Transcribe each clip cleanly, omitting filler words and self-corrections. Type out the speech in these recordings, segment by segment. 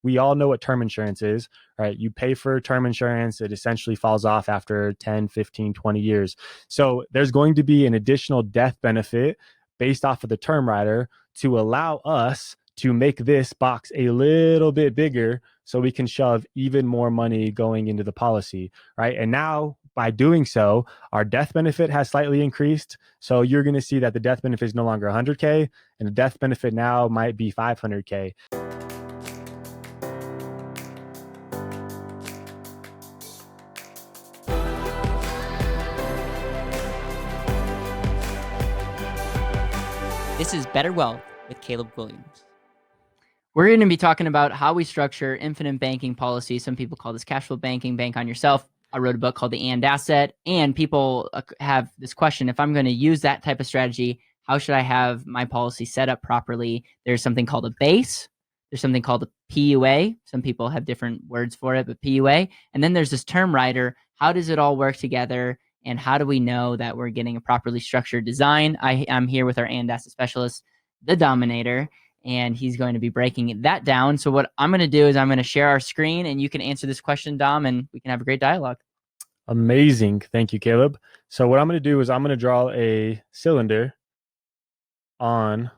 we all know what term insurance is, right? You pay for term insurance. It essentially falls off after 10, 15, 20 years. So there's going to be an additional death benefit based off of the term rider to allow us to make this box a little bit bigger so we can shove even more money going into the policy, right? And now by doing so, our death benefit has slightly increased. So you're going to see that the death benefit is no longer 100K and the death benefit now might be 500K. This is Better Wealth with Caleb Guilliams. We're going to be talking about how we structure infinite banking policy. Some people call this cash flow banking, bank on yourself. I wrote a book called The And Asset, and people have this question: if I'm going to use that type of strategy, how should I have my policy set up properly? There's something called a base. There's something called a PUA. Some people have different words for it, but PUA. And then there's this term rider. How does it all work together? And how do we know that we're getting a properly structured design? I'm here with our And Asset specialist, the Dominator, and he's going to be breaking that down. So what I'm going to do is I'm going to share our screen, and you can answer this question, Dom, and we can have a great dialogue. Amazing. Thank you, Caleb. So what I'm going to do is I'm going to draw a cylinder on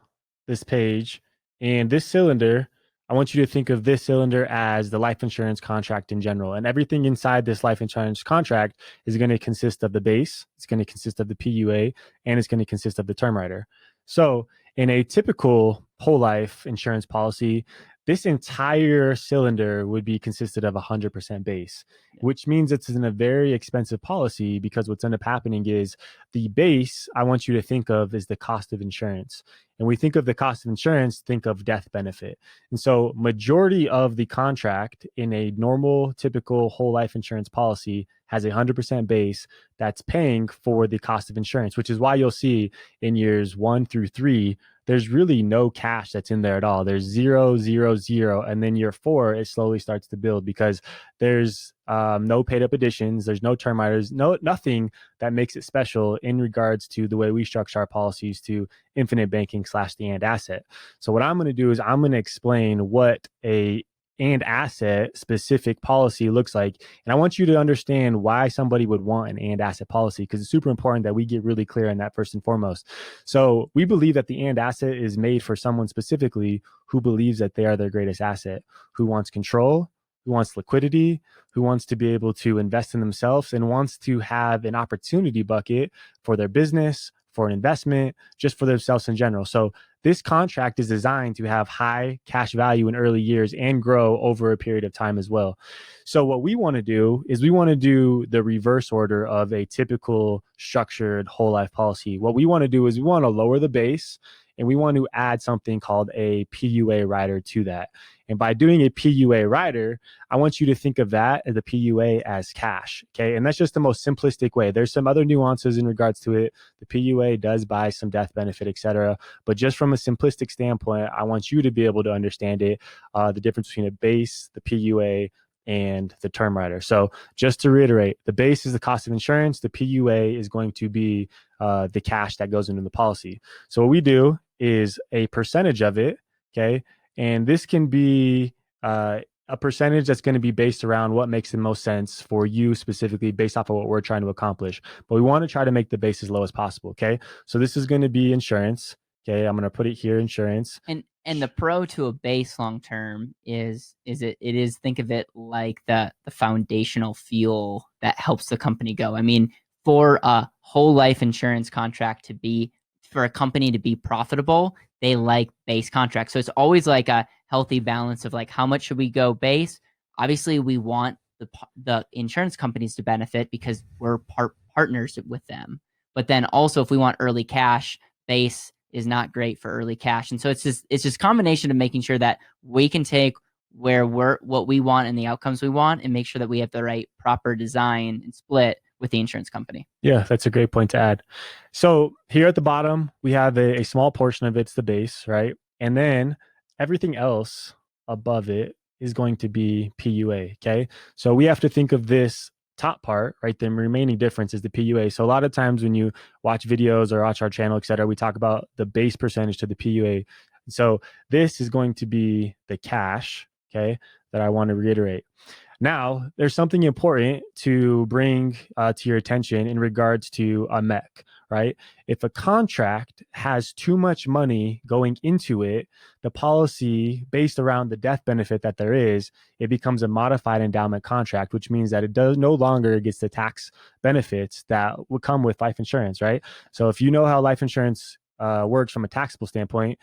this page. And this cylinder, I want you to think of this cylinder as the life insurance contract in general. And everything inside this life insurance contract is going to consist of the base, it's going to consist of the PUA, and it's going to consist of the term rider. So in a typical whole life insurance policy, this entire cylinder would be consisted of 100% base, which means it's in a very expensive policy, because what's end up happening is the base I want you to think of is the cost of insurance. And we think of the cost of insurance, think of death benefit. And so majority of the contract in a normal, typical whole life insurance policy has 100% base that's paying for the cost of insurance, which is why you'll see in years 1 through 3, there's really no cash that's in there at all. There's 0, 0, 0. And then year 4, it slowly starts to build because there's no paid up additions. There's no term riders, nothing that makes it special in regards to the way we structure our policies to infinite banking / the And Asset. So what I'm going to do is I'm going to explain what a And Asset specific policy looks like. And I want you to understand why somebody would want an And Asset policy, because it's super important that we get really clear on that first and foremost. So we believe that the And Asset is made for someone specifically who believes that they are their greatest asset, who wants control, who wants liquidity, who wants to be able to invest in themselves, and wants to have an opportunity bucket for their business, for an investment, just for themselves in general. So this contract is designed to have high cash value in early years and grow over a period of time as well. So what we want to do is we want to do the reverse order of a typical structured whole life policy. What we want to do is we want to lower the base, and we want to add something called a PUA rider to that. And by doing a PUA rider, I want you to think of that as the PUA as cash. Okay. And that's just the most simplistic way. There's some other nuances in regards to it. The PUA does buy some death benefit, etc. But just from a simplistic standpoint, I want you to be able to understand it, the difference between a base, the PUA, and the term rider. So just to reiterate, the base is the cost of insurance. The PUA is going to be the cash that goes into the policy. So what we do is a percentage of it. Okay. And this can be a percentage that's going to be based around what makes the most sense for you specifically based off of what we're trying to accomplish. But we want to try to make the base as low as possible. Okay. So this is going to be insurance. Okay. I'm going to put it here, insurance. And the pro to a base long term is think of it like the foundational fuel that helps the company go. I mean, for a whole life insurance contract for a company to be profitable, they like base contracts. So it's always like a healthy balance of like, how much should we go base? Obviously, we want the insurance companies to benefit because we're partners with them. But then also, if we want early cash, base is not great for early cash. And so it's just combination of making sure that we can take what we want and the outcomes we want, and make sure that we have the right proper design and split with the insurance company. Yeah, that's a great point to add. So here at the bottom, we have a small portion of it's the base, right? And then everything else above it is going to be PUA, okay? So we have to think of this top part, right? The remaining difference is the PUA. So a lot of times when you watch videos or watch our channel, et cetera, we talk about the base percentage to the PUA. So this is going to be the cash, okay, that I want to reiterate. Now, there's something important to bring to your attention in regards to a MEC, right? If a contract has too much money going into it, the policy based around the death benefit that there is, it becomes a modified endowment contract, which means that it does no longer gets the tax benefits that would come with life insurance, right? So if you know how life insurance works from a taxable standpoint,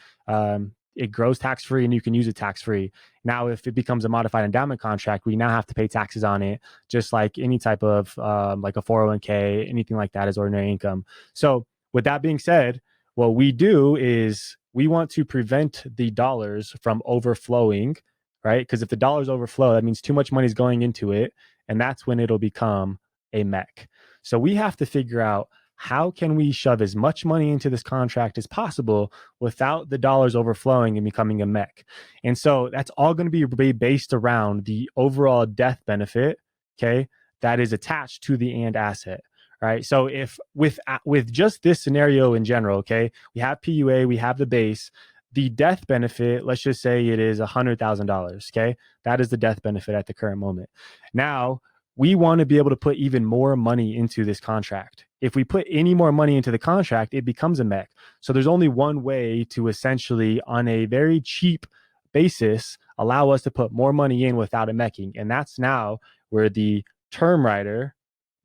it grows tax-free and you can use it tax-free. Now, if it becomes a modified endowment contract, we now have to pay taxes on it, just like any type of like a 401k, anything like that is ordinary income. So with that being said, what we do is we want to prevent the dollars from overflowing, right? Because if the dollars overflow, that means too much money is going into it, and that's when it'll become a MEC. So we have to figure out, how can we shove as much money into this contract as possible without the dollars overflowing and becoming a MEC? And so that's all going to be based around the overall death benefit, okay, that is attached to the and asset, right? So if with just this scenario in general, okay, we have PUA, we have the base, the death benefit, let's just say it is $100,000, okay? That is the death benefit at the current moment. Now, we want to be able to put even more money into this contract. If we put any more money into the contract, it becomes a MEC. So there's only one way to essentially, on a very cheap basis, allow us to put more money in without a MECing. And that's now where the term rider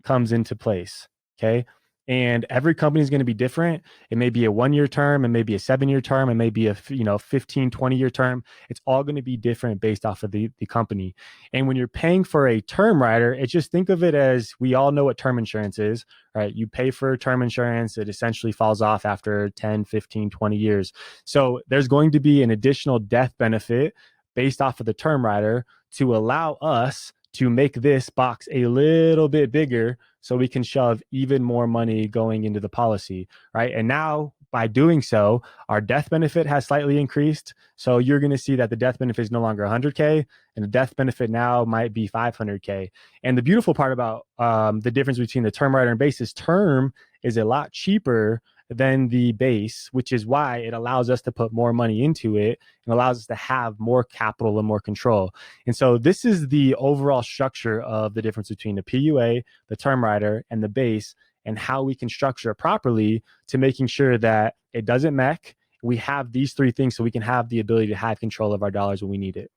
comes into place, okay? And every company is going to be different. It may be a 1-year term, it may be a 7-year term, it may be a 15, 20-year term. It's all going to be different based off of the company. And when you're paying for a term rider, it's just, think of it as, we all know what term insurance is, right? You pay for term insurance, it essentially falls off after 10, 15, 20 years. So there's going to be an additional death benefit based off of the term rider to allow us to make this box a little bit bigger so we can shove even more money going into the policy, right? And now, by doing so, our death benefit has slightly increased. So you're going to see that the death benefit is no longer 100K, and the death benefit now might be 500K. And the beautiful part about the difference between the term rider and base is term is a lot cheaper than the base, which is why it allows us to put more money into it and allows us to have more capital and more control. And so this is the overall structure of the difference between the PUA, the term rider, and the base, and how we can structure it properly to making sure that it doesn't MEC. We have these three things so we can have the ability to have control of our dollars when we need it.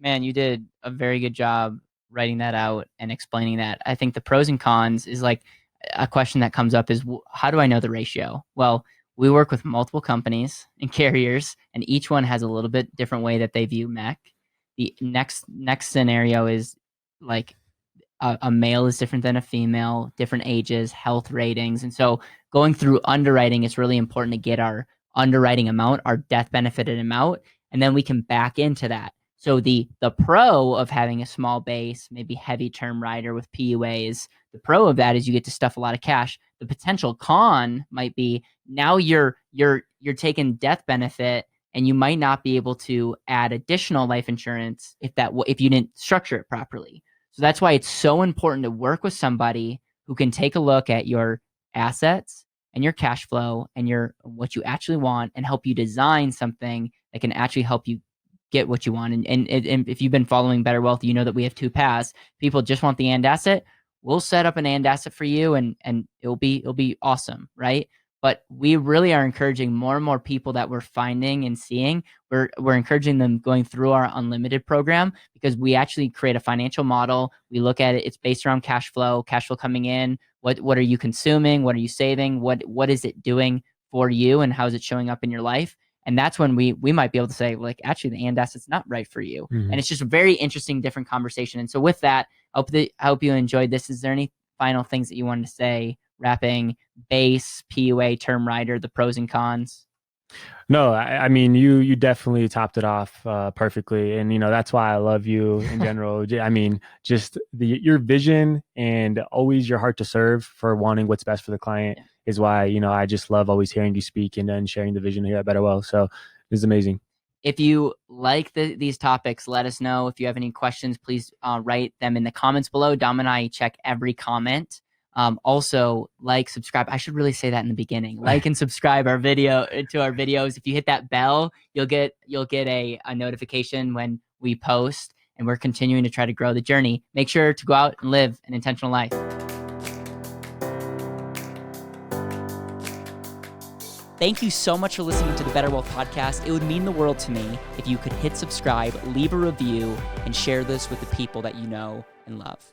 Man, you did a very good job writing that out and explaining that. I think the pros and cons is like, a question that comes up is, how do I know the ratio? Well, we work with multiple companies and carriers, and each one has a little bit different way that they view MEC. The next scenario is like a male is different than a female, different ages, health ratings. And so going through underwriting, it's really important to get our underwriting amount, our death benefited amount, and then we can back into that. So the pro of having a small base, maybe heavy term rider with PUA, is the pro of that is you get to stuff a lot of cash. The potential con might be, now you're taking death benefit, and you might not be able to add additional life insurance if you didn't structure it properly. So that's why it's so important to work with somebody who can take a look at your assets and your cash flow and what you actually want, and help you design something that can actually help you get what you want. And if you've been following Better Wealth, you know that we have two paths. People just want the and asset. We'll set up an and asset for you, and it'll be awesome, right? But we really are encouraging more and more people that we're finding and seeing. We're encouraging them going through our unlimited program, because we actually create a financial model. We look at it. It's based around cash flow coming in. What are you consuming? What are you saving? What is it doing for you, and how is it showing up in your life? And that's when we might be able to say, like, actually, the and asset's not right for you. Mm-hmm. And it's just a very interesting, different conversation. And so with that, I hope you enjoyed this. Is there any final things that you wanted to say, wrapping base, PUA, term rider, the pros and cons? No, I mean, you definitely topped it off perfectly. And, that's why I love you in general. I mean, just your vision and always your heart to serve for wanting what's best for the client is why, I just love always hearing you speak and sharing the vision here at BetterWealth. So it's amazing. If you like these topics, let us know. If you have any questions, please write them in the comments below. Dom and I check every comment. Also, like, subscribe. I should really say that in the beginning. Like and subscribe to our videos. If you hit that bell, you'll get a notification when we post, and we're continuing to try to grow the journey. Make sure to go out and live an intentional life. Thank you so much for listening to the BetterWealth podcast. It would mean the world to me if you could hit subscribe, leave a review, and share this with the people that you know and love.